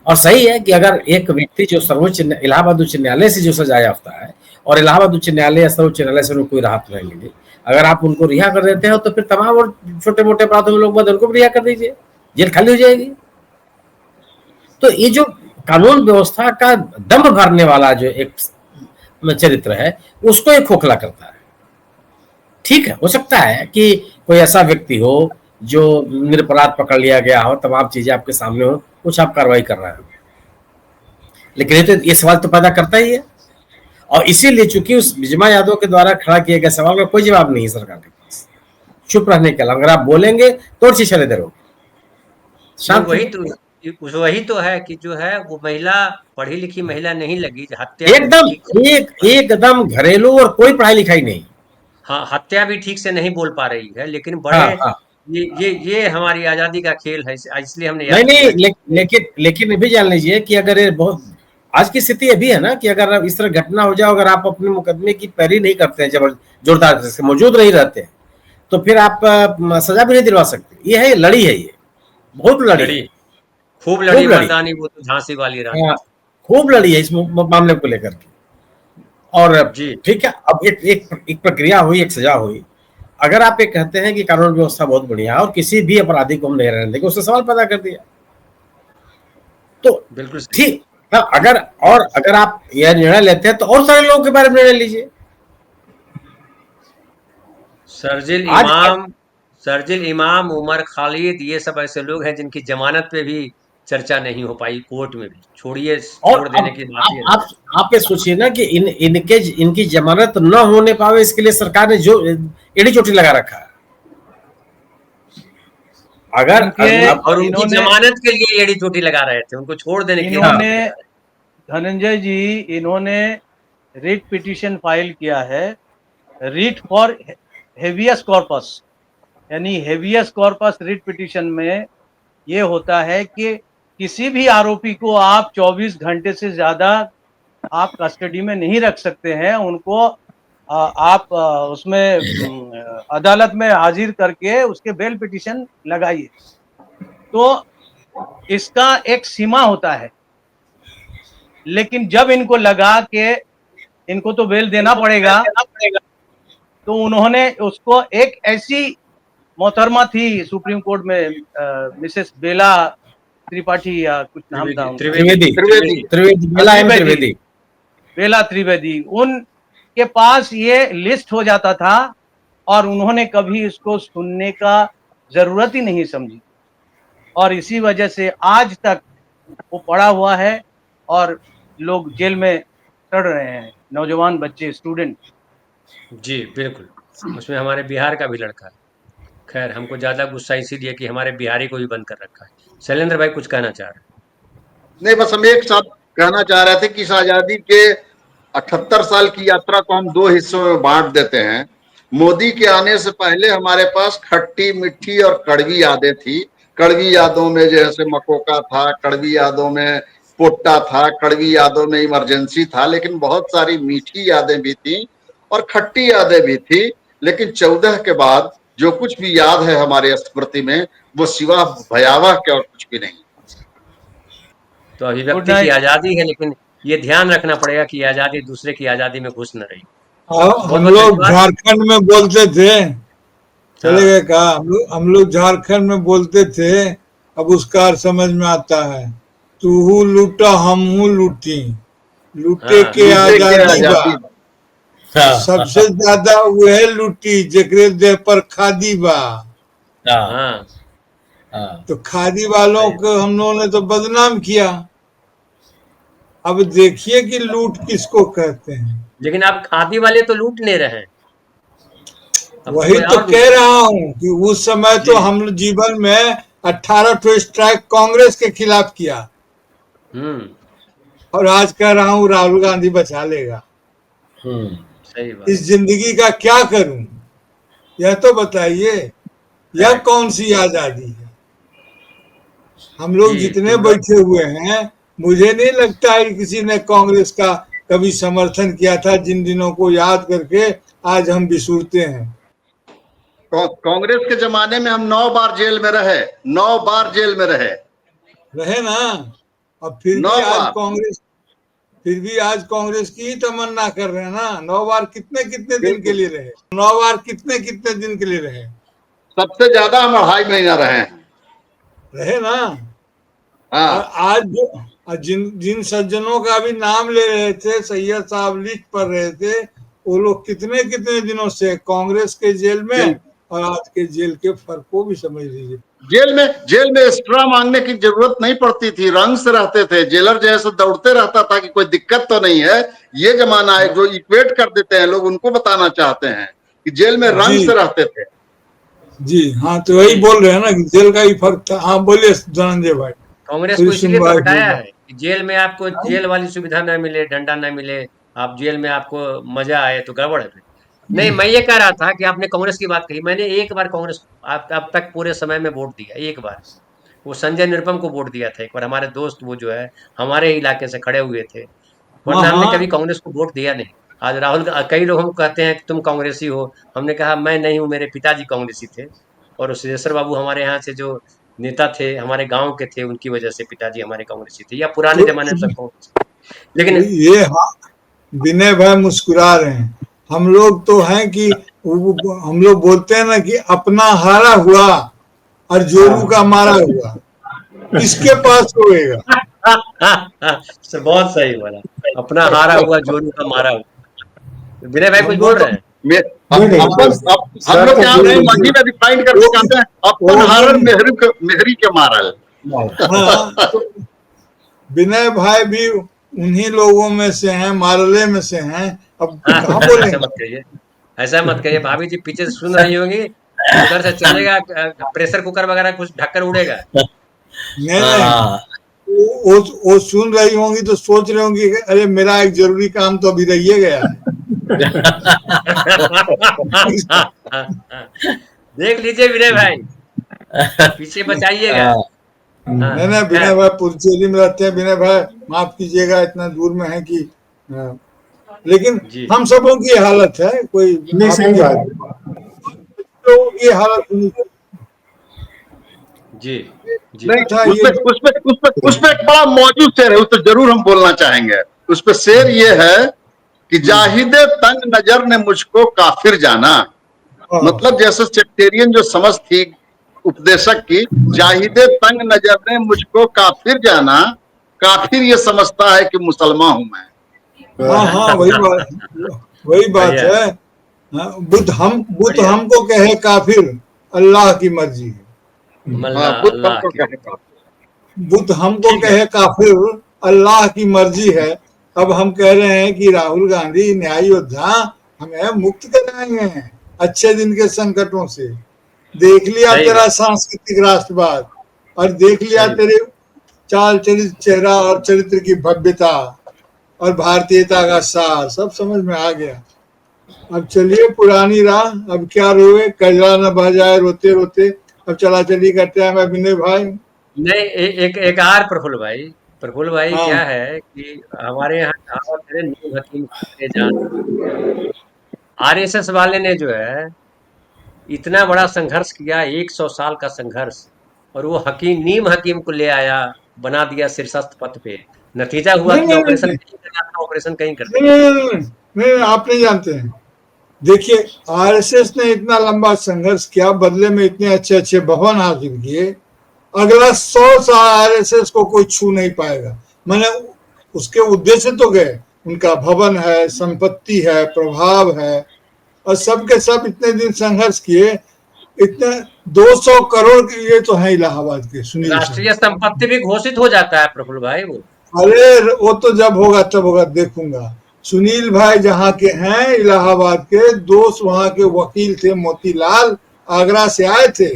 और सही है कि अगर एक व्यक्ति जो सर्वोच्च इलाहाबाद उच्च न्यायालय से जो सजा याफ्ता है और इलाहाबाद उच्च न्यायालय या सर्वोच्च न्यायालय से कोई राहत नहीं मिली, अगर आप उनको रिहा कर देते हो तो फिर तमाम और छोटे मोटे अपराधों में लोग बाद उनको भी रिहा कर दीजिए, जेल खाली हो जाएगी। तो ये जो कानून व्यवस्था का दम्भ भरने वाला जो एक चरित्र है, उसको एक खोखला करता है। ठीक है, हो सकता है कि कोई ऐसा व्यक्ति हो जो निरपराध पकड़ लिया गया हो, तमाम चीजें आपके सामने हो, कुछ आप कार्रवाई कर रहे हो, लेकिन ये सवाल तो पैदा करता ही है। और इसीलिए चूंकि उस बिजमा यादव के द्वारा खड़ा किए गए सवाल का कोई जवाब नहीं है सरकार के पास, चुप रहने के अलावा। अगर आप बोलेंगे तो शीशा ले दे वही तो है कि जो है वो महिला पढ़ी लिखी महिला नहीं लगी, हत्या एकदम घरेलू और कोई पढ़ाई लिखाई नहीं। हाँ, हत्या भी ठीक से नहीं बोल पा रही है, लेकिन बड़े हाँ। ये हमारी आजादी का खेल है, इसलिए हमने लेकिन भी जान लीजिए कि अगर ये बहुत आज की स्थिति ये भी है ना कि अगर इस तरह घटना हो जाए, अगर आप अपने मुकदमे की पैरवी नहीं करते हैं, जोरदार से मौजूद नहीं रहते हैं, तो फिर आप सजा भी नहीं दिलवा सकते। ये है लड़ी है, ये बहुत लड़ी, खूब लड़ी मर्दानी, वो तो झांसी वाली रानी खूब लड़ी है इस मामले को लेकर के। और ठीक है, अब एक प्रक्रिया हुई, एक सजा हुई। अगर आप ये कहते हैं कि कानून व्यवस्था बहुत बढ़िया है और किसी भी अपराधी को हम नहीं रहने देंगे, उससे सवाल पैदा कर दिया, तो बिल्कुल ठीक। अगर आप यह निर्णय लेते हैं तो और सारे लोगों के बारे में निर्णय लीजिए। शर्जिल इमाम, उमर खालिद, ये सब ऐसे लोग हैं जिनकी जमानत पे भी चर्चा नहीं हो पाई कोर्ट में भी, छोड़ देने की बात। आप ये सोचिए ना कि इनकी जमानत न होने पावे, इसके लिए सरकार ने जो एड़ी चोटी लगा रखा है। और उनकी जमानत के लिए एड़ी चोटी लगा रहे थे, उनको छोड़ देने के लिए। धनंजय जी, इन्होंने रिट पिटीशन फाइल किया है, रिट फॉर हेवियस कॉर्पस, यानी हेवियस कॉर्पस रिट पिटीशन में ये होता है कि किसी भी आरोपी को आप 24 घंटे से ज्यादा आप कस्टडी में नहीं रख सकते हैं। उनको आप उसमें अदालत में हाजिर करके उसके बेल पिटीशन लगाइए। तो इसका एक सीमा होता है लेकिन जब इनको लगा कि इनको तो बेल देना पड़ेगा, तो उन्होंने उसको एक ऐसी मोहतरमा थी सुप्रीम कोर्ट में, मिसेस बेला त्रिपाठी या कुछ नाम था उनका, बेला त्रिवेदी, उनके पास ये लिस्ट हो जाता था और उन्होंने कभी इसको सुनने का जरूरत ही नहीं समझी, और इसी वजह से आज तक वो पड़ा हुआ है और लोग जेल में सड़ रहे हैं, नौजवान बच्चे, स्टूडेंट। जी बिल्कुल, उसमें हमारे बिहार का भी लड़का है। खैर, हमको ज्यादा गुस्सा इसीलिए कि हमारे बिहारी को भी बंद कर रखा है। शैलेंद्र भाई कुछ कहना चाह रहे हैं? नहीं, बस हम एक साथ कहना चाह रहे थे कि इस आजादी के 78 साल की यात्रा को हम दो हिस्सों में बांट देते हैं। मोदी के आने से पहले हमारे पास खट्टी मीठी और कड़वी यादें थी। कड़वी यादों में जैसे मकोका था, कड़वी यादों में पोट्टा था, कड़वी यादों में इमरजेंसी था, लेकिन बहुत सारी मीठी यादें भी थी और खट्टी यादें भी थी। लेकिन 14 के बाद जो कुछ भी याद है हमारे स्मृति में, वो सिवा भयावह के और कुछ भी नहीं। तो अभिव्यक्ति की आजादी है, लेकिन ये ध्यान रखना पड़ेगा कि आजादी दूसरे की आजादी में घुस न रही। हम लोग झारखंड में बोलते थे, चले गए कहा, हम लोग झारखंड में बोलते थे, अब उसका अर्थ समझ में आता है। तू लूटा हम लूटी, लूटे के आजादी बा, सबसे ज्यादा वह लूटी जेकरे देह पर खादी बा। तो खादी वालों को हम लोगों ने तो बदनाम किया। अब देखिए कि लूट किसको कहते हैं। लेकिन आप खादी वाले तो लूट नहीं रहे हैं। वही तो कह रहा हूँ कि उस समय तो हम जीवन में 18 ठो स्ट्राइक कांग्रेस के खिलाफ किया, और आज कह रहा हूँ राहुल गांधी बचा लेगा। सही बात। इस जिंदगी का क्या करूं, यह तो बताइए, यह कौन सी आजादी है? हम लोग जितने बैठे हुए हैं, मुझे नहीं लगता है कि किसी ने कांग्रेस का कभी समर्थन किया था। जिन दिनों को याद करके आज हम बिसूरते हैं। कांग्रेस के जमाने में हम 9 बार जेल में रहे, 9 बार जेल में रहे ना। और फिर भी आज कांग्रेस की ही तमन्ना कर रहे हैं ना। 9 बार कितने दिन के लिए रहे? 9 बार कितने दिन के लिए रहे? सबसे ज्यादा हम 2.5 महीना रहे ना। और आज जिन सज्जनों का भी नाम ले रहे थे, सैयद साहब लिस्ट पर रहे थे, वो लोग कितने दिनों से कांग्रेस के जेल में, और आज के जेल के फर्क को भी समझ लीजिए। जेल में एक्स्ट्रा मांगने की जरूरत नहीं पड़ती थी, रंग से रहते थे। जेलर जैसे दौड़ते रहता था कि कोई दिक्कत तो नहीं है। ये जमाना है जो इक्वेट कर देते हैं लोग, उनको बताना चाहते हैं कि जेल में रंग से रहते थे। जी हाँ, तो वही बोल रहे हैं ना कि जेल का ही फर्क था। हाँ बोलिए धनंजय भाई। कांग्रेस को इसलिए तो हटाया है कि जेल में आपको जेल वाली सुविधा न मिले, डंडा न मिले, आप जेल में आपको मजा आए तो गड़बड़ है। नहीं, मैं ये कह रहा था कि आपने कांग्रेस की बात कही, मैंने एक बार कांग्रेस अब तक पूरे समय में वोट दिया, एक बार। वो संजय निरुपम को वोट दिया था एक बार, हमारे दोस्त वो जो है हमारे इलाके से खड़े हुए थे, वरना हमने कभी कांग्रेस को वोट दिया नहीं। आज राहुल, कई लोग हम कहते हैं कि तुम कांग्रेसी हो, हमने कहा मैं नहीं हूँ, मेरे पिताजी कांग्रेसी थे, और सिद्धेश्वर बाबू हमारे यहाँ से जो नेता थे, हमारे गांव के थे, उनकी वजह से पिताजी हमारे कांग्रेसी थे, या पुराने जमाने में कांग्रेस। लेकिन ये विनय भाई मुस्कुरा रहे हैं। हम लोग तो हैं कि हम लोग बोलते हैं ना कि अपना हारा हुआ और जोरू का मारा हुआ किसके पास होएगा? बहुत सही बोला, अपना हारा हुआ जोरू का मारा हुआ। विनय भाई कुछ बोल रहे हैं? हम लोग क्या मंडी में डिफाइन करके कहते हैं, अपन हारन मेहरी के मारल। विनय भाई भी उन्हीं लोगों में से हैं, मारले में से हैं। अब कहाँ बोलेंगे? ऐसा मत कहिए, भाभी जी पीछे से सुन रही होंगी, उधर से चलेगा प्रेशर कुकर वगैरह कुछ ढक्कन उड़ेगा। नहीं, वो सुन रही होंगी तो सोच रही होंगी अरे मेरा एक जरूरी काम तो अभी रहिए गया है। देख लीजिए विनय भाई, पीछे बचाइएगा। नहीं विनय भाई पुरचेली में रहते हैं। विनय भाई माफ कीजिएगा, इतना दूर में है कि, लेकिन हम सबों की हालत है, कोई नहीं बात, तो ये हालत जी। जी नहीं, था ये उसमें एक बड़ा मौजूद शेर है, उस तो जरूर हम बोलना चाहेंगे। उस पे शेर ये है कि जाहिदे तंग नजर ने मुझको काफिर जाना। मतलब जैसे सेक्टेरियन जो समझ थी उपदेशक की, जाहिदे तंग नजर ने मुझको काफिर जाना, काफिर ये समझता है कि मुसलमान हूं मैं। हाँ हाँ, वही बात बढ़िया है। हाँ, बुद्ध बढ़िया। हमको कहे काफिर, अल्लाह की मर्जी है। मल्ला बुद्ध अल्लाह हमको की कहे काफिर। बुद्ध हमको ठीक है। कहे काफिर, अल्लाह की मर्जी है। अब हम कह रहे हैं कि राहुल गांधी न्याय योद्धा हमें मुक्त कराएंगे अच्छे दिन के संकटों से। देख लिया सही तेरा बात, सांस्कृतिक राष्ट्रवाद, और देख लिया सही बात। तेरे चाल चरित चेहरा और चरित्र की भव्यता और भारतीयता का सार सब समझ में आ गया। अब चलिए पुरानी राह, अब क्या रोए, कजरा न बह जाए रोते रोते। अब चला चली का टाइम है विनय भाई। नहीं, एक आर प्रफुल्ल भाई हाँ क्या है कि हमारे यहाँ कहावत है, नीम हकीम खाते जान। आरएसएस वाले ने जो है इतना बड़ा संघर्ष किया, 100 साल का संघर्ष, और वो नीम हकीम को ले आया, बना दिया शीर्षस्थ पद पे। नतीजा हुआ नहीं कि नहीं ऑपरेशन नहीं कहीं करना था, ऑपरेशन कहीं कर नहीं दिया। नहीं नहीं, नहीं, नहीं, आप नहीं जानते हैं। देखिए, आरएसएस ने इतना लंबा संघर्ष किया, बदले में इतने अच्छे अच्छे भवन हासिल किए। अगला 100 साल आरएसएस को कोई छू नहीं पाएगा। मैंने उसके उद्देश्य तो गए, उनका भवन है, संपत्ति है, प्रभाव है, और सब के सब इतने दिन संघर्ष किए। इतने 200 करोड़ के ये तो है इलाहाबाद के सुनील साहब। राष्ट्रीय संपत्ति भी घोषित हो जाता है प्रफुल्ल भाई वो। अरे वो तो जब होगा तब होगा, देखूंगा। सुनील भाई जहाँ के हैं इलाहाबाद के, दोस्त वहां के वकील थे मोतीलाल, आगरा से आए थे,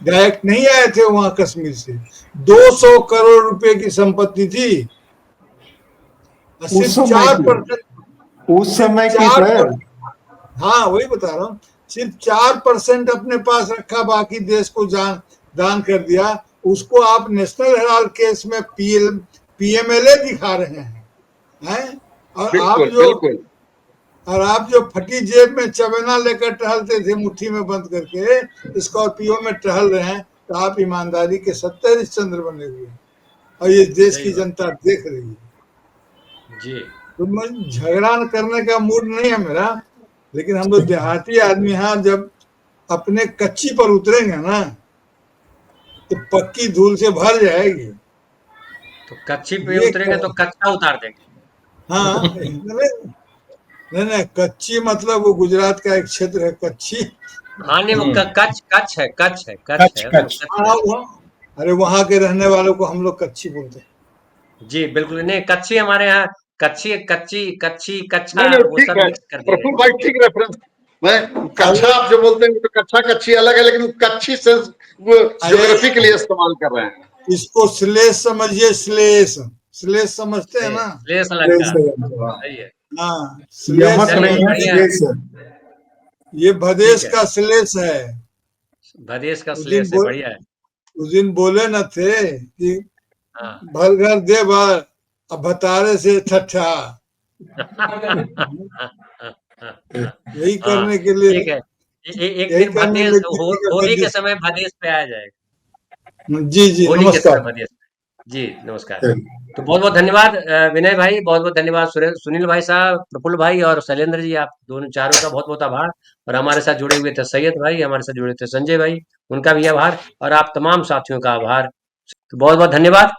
डायरेक्ट नहीं आए थे वहां कश्मीर से। 200 करोड़ रुपए की संपत्ति थी, और उस सिर्फ समय की 4%, उस सिर्फ समय की चार सर। हाँ वही बता रहा हूँ, सिर्फ 4% अपने पास रखा, बाकी देश को दान कर दिया। उसको आप नेशनल हेराल्ड केस में पीएमएलए दिखा रहे हैं। बिल्कुल बिल्कुल। और आप जो फटी जेब में चवेना लेकर टहलते थे मुट्ठी में बंद करके, स्कॉर्पियो में टहल रहे हैं, तो आप ईमानदारी के 70 चंद्र बने हुए हैं, और ये देश सही की बात। जनता देख रही है। जी तो मैं झगड़ा करने का मूड नहीं है मेरा, लेकिन हम लोग देहाती आदमी हैं, जब अपने कच्ची पर उतरेंगे ना तो पक्की धूल से भर जाएगी। तो कच्ची पे ये उतरेंगे तो कच्चा उतार देंगे। हाँ नहीं नहीं, कच्ची मतलब वो गुजरात का एक क्षेत्र है कच्ची। हाँ नहीं, वो कच्छ कच्छ है, कच्छ है, कच्छ कच्छ है, उसको कच्छ कच्छ हाँ कहते अरे वहां के रहने वालों को हम लोग कच्ची बोलते हैं। हैं। जी बिल्कुल नहीं, कच्ची हमारे यहाँ कच्ची कच्ची कच्ची कच्छा नहीं नहीं, वो ठीक सब है मिक्स कर दिया प्रफुल्ल जाता भाई, ठीक रेफरेंस। मैं अरे कच्छा आप जो बोलते हैं तो कच्छा कच्छी अलग है, लेकिन कच्छी से वो अरे ज्योग्राफी के लिए इस्तेमाल कर रहे हैं। इसको श्लेष समझिए, श्लेष। श्लेष समझते हैं है। ना? श्लेष जय अलंकार श्री सही है। हाँ श्लेष यमक चलिए नहीं है, समझते बढ़िया हैं। श्लेष है। ये ठीक भदेश है, का श्लेष है। भदेश का उस दिन श्लेष है, बोल बढ़िया है। उस दिन बोले न थे कि हाँ भर घर दे भर, अब भतारे से ठट्ठा। यही हाँ करने के लिए, ठीक है। एक यही दिन करने भदेश लिए किसी का होली के भदेश। समय भदेश पे आ जाएगा। जी जी होली के समय नमस्कार। भदेश पे। जी नमस्कार। तो बहुत बहुत धन्यवाद विनय भाई, बहुत बहुत धन्यवाद सुनील भाई साहब, प्रफुल्ल भाई और शैलेंद्र जी, आप दोनों चारों का बहुत बहुत आभार। और हमारे साथ जुड़े हुए थे सैयद भाई, हमारे साथ जुड़े थे संजय भाई, उनका भी आभार, और आप तमाम साथियों का आभार। तो बहुत बहुत धन्यवाद।